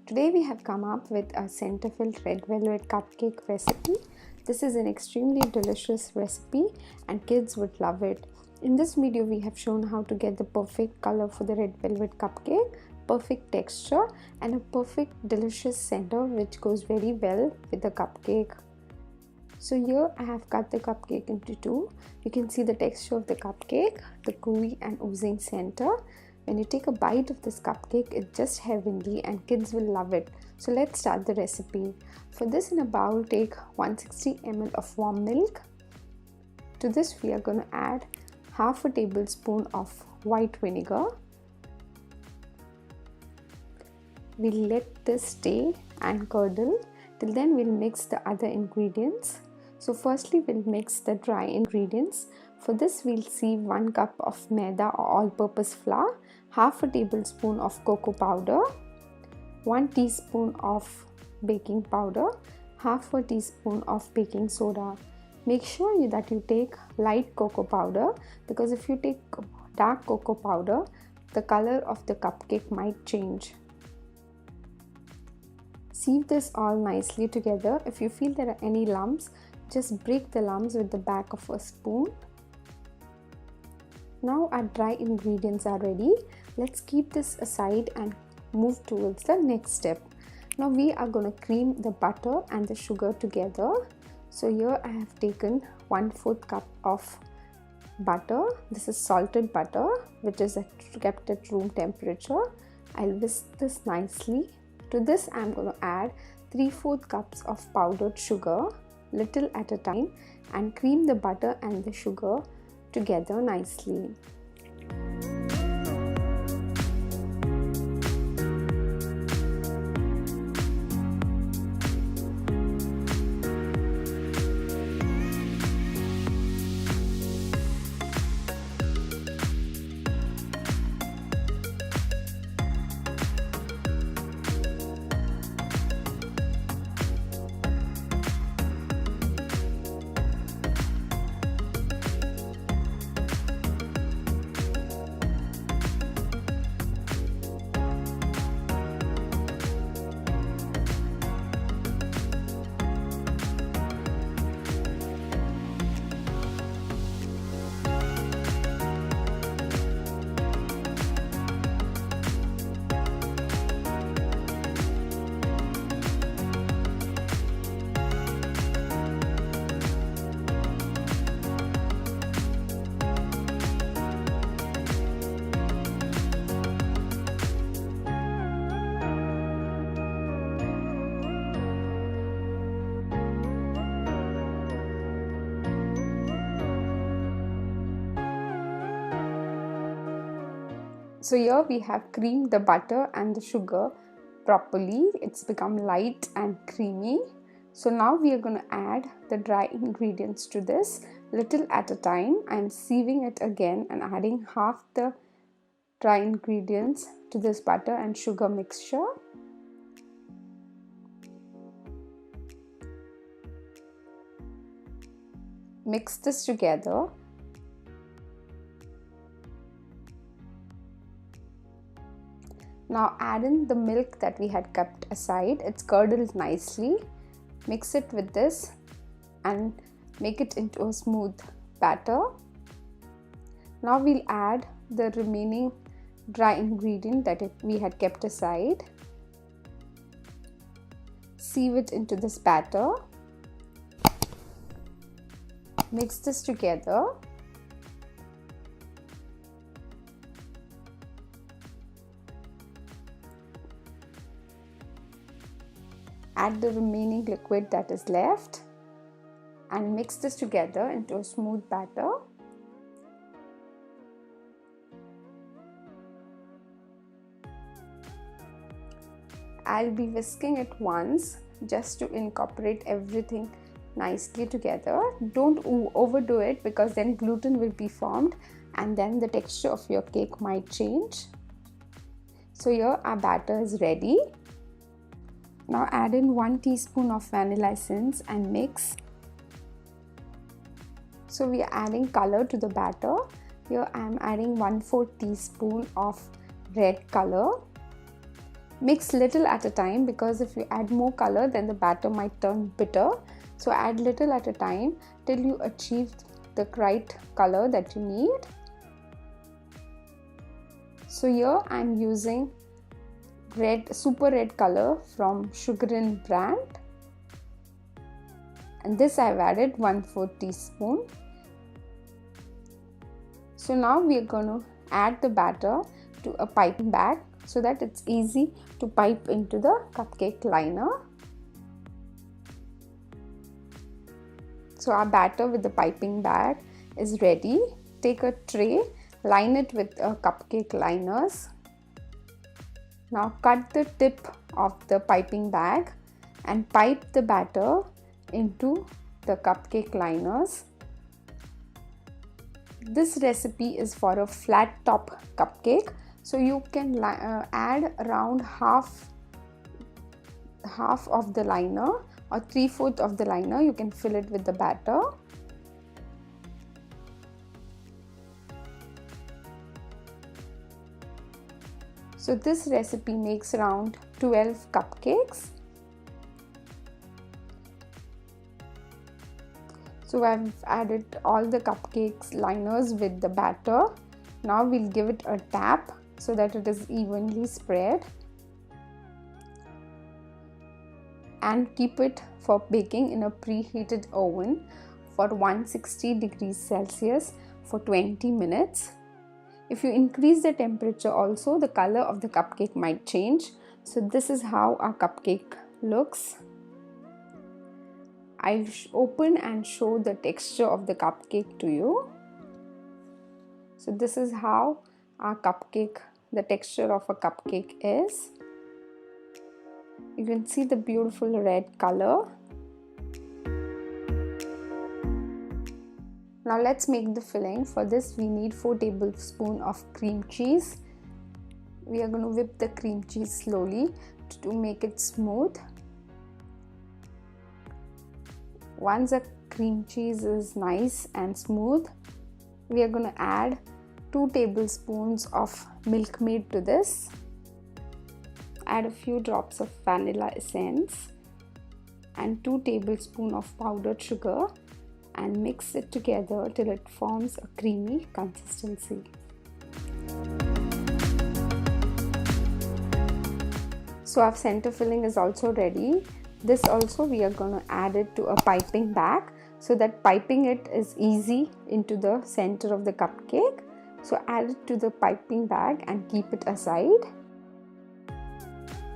Today we have come up with a center-filled red velvet cupcake recipe. This is an extremely delicious recipe and kids would love it. In this video we have shown how to get the perfect color for the red velvet cupcake, perfect texture and a perfect delicious center which goes very well with the cupcake. So here I have cut the cupcake into two. You can see the texture of the cupcake, the gooey and oozing center. When you take a bite of this cupcake, it's just heavenly and kids will love it. So let's start the recipe. For this, in a bowl, take 160 ml of warm milk. To this we are going to add half a tablespoon of white vinegar. We'll let this stay and curdle. Till then we'll mix the other ingredients. So firstly we'll mix the dry ingredients. For this we'll sieve 1 cup of maida or all-purpose flour, half a tablespoon of cocoa powder, 1 teaspoon of baking powder, half a teaspoon of baking soda. Make sure that you take light cocoa powder, because if you take dark cocoa powder, the color of the cupcake might change. Sieve this all nicely together. If you feel there are any lumps, just break the lumps with the back of a spoon. Now our dry ingredients are ready. Let's keep this aside and move towards the next step. Now we are going to cream the butter and the sugar together. So here I have taken 1/4 cup of butter. This is salted butter which is kept at room temperature. I'll whisk this nicely. To this I am going to add 3/4 cups of powdered sugar, little at a time, and cream the butter and the sugar together nicely. So here we have creamed the butter and the sugar properly. It's become light and creamy. So now we are going to add the dry ingredients to this little at a time. I'm sieving it again and adding half the dry ingredients to this butter and sugar mixture. Mix this together. Now add in the milk that we had kept aside. It's curdled nicely. Mix it with this and make it into a smooth batter. Now we'll add the remaining dry ingredient that we had kept aside. Sieve it into this batter. Mix this together. Add the remaining liquid that is left and mix this together into a smooth batter. I'll be whisking it once just to incorporate everything nicely together. Don't overdo it, because then gluten will be formed and then the texture of your cake might change. So here our batter is ready. Now add in 1 teaspoon of vanilla essence and mix. So we are adding color to the batter. Here I am adding 1/4 teaspoon of red color. Mix little at a time, because if you add more color then the batter might turn bitter. So add little at a time till you achieve the right color that you need. So here I am using super red color from Sugar & brand, and this I have added 1/4 teaspoon. So now we are going to add the batter to a piping bag so that it's easy to pipe into the cupcake liner. So our batter with the piping bag is ready. Take a tray, line it with cupcake liners. Now cut the tip of the piping bag and pipe the batter into the cupcake liners. This recipe is for a flat top cupcake, so you can add around half of the liner or 3/4 of the liner. You can fill it with the batter. So this recipe makes around 12 cupcakes. So I've added all the cupcakes liners with the batter. Now we'll give it a tap so that it is evenly spread, and keep it for baking in a preheated oven for 160 degrees Celsius for 20 minutes. If you increase the temperature also, the color of the cupcake might change. So this is how our cupcake looks. I'll open and show the texture of the cupcake to you. So this is how our cupcake, the texture of a cupcake is. You can see the beautiful red color. Now let's make the filling. For this we need 4 tablespoons of cream cheese. We are going to whip the cream cheese slowly to make it smooth. Once the cream cheese is nice and smooth, we are going to add 2 tablespoons of milk maid to this. Add a few drops of vanilla essence and 2 tablespoons of powdered sugar, and mix it together till it forms a creamy consistency. So our center filling is also ready. This also we are going to add it to a piping bag so that piping it is easy into the center of the cupcake. So add it to the piping bag and keep it aside.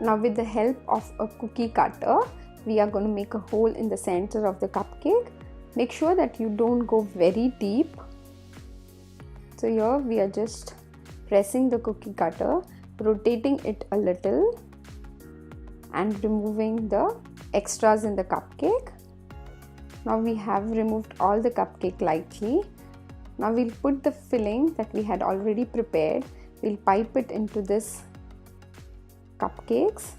Now with the help of a cookie cutter, we are going to make a hole in the center of the cupcake. Make sure that you don't go very deep. So here we are just pressing the cookie cutter, rotating it a little and removing the extras in the cupcake. Now we have removed all the cupcake lightly. Now we'll put the filling that we had already prepared. We'll pipe it into this cupcakes.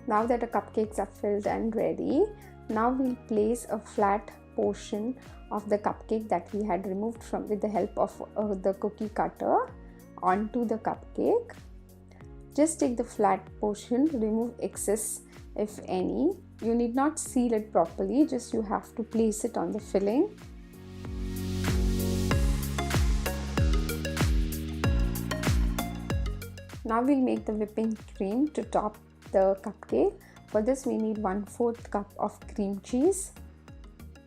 Now that the cupcakes are filled and ready, now we'll place a flat portion of the cupcake that we had removed from with the help of the cookie cutter onto the cupcake. Just take the flat portion, remove excess if any. You need not seal it properly, just you have to place it on the filling. Now we'll make the whipping cream to top the cupcake. For this we need 1/4 cup of cream cheese.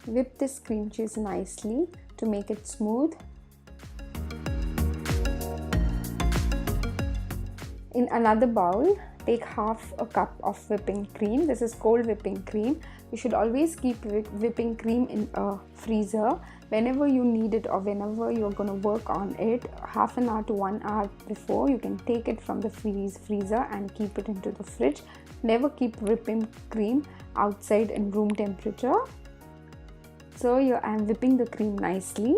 Whip this cream cheese nicely to make it smooth. In another bowl, take half a cup of whipping cream. This is cold whipping cream. You should always keep whipping cream in a freezer. Whenever you need it or whenever you're going to work on it, half an hour to 1 hour before, you can take it from the freezer and keep it into the fridge. Never keep whipping cream outside in room temperature. So here I am whipping the cream nicely.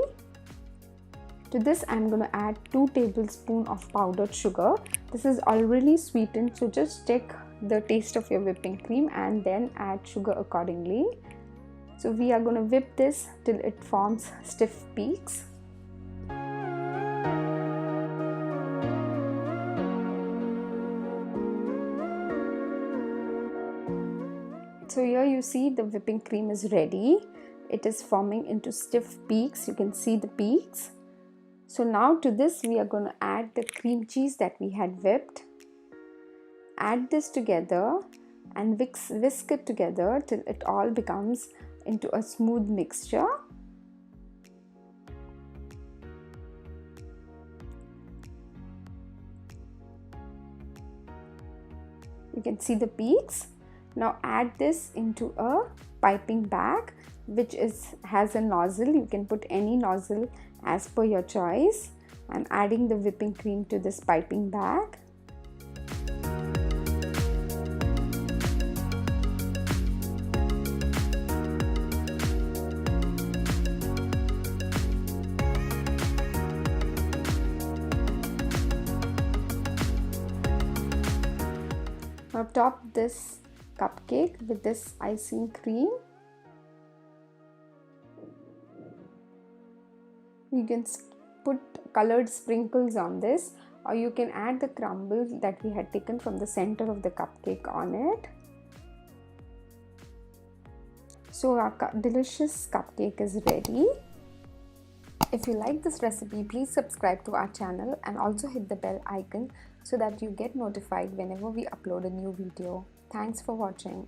To this I'm going to add 2 tablespoons of powdered sugar. This is already sweetened, so just check the taste of your whipping cream and then add sugar accordingly. So we are going to whip this till it forms stiff peaks. So here you see the whipping cream is ready. It is forming into stiff peaks. You can see the peaks. So now to this we are going to add the cream cheese that we had whipped. Add this together and whisk it together till it all becomes into a smooth mixture. You can see the peaks. Now add this into a piping bag which has a nozzle. You can put any nozzle as per your choice. I'm adding the whipping cream to this piping bag. Now top this cupcake with this icing cream. You can put colored sprinkles on this, or you can add the crumbles that we had taken from the center of the cupcake on it. So our delicious cupcake is ready. If you like this recipe, please subscribe to our channel and also hit the bell icon so that you get notified whenever we upload a new video. Thanks for watching.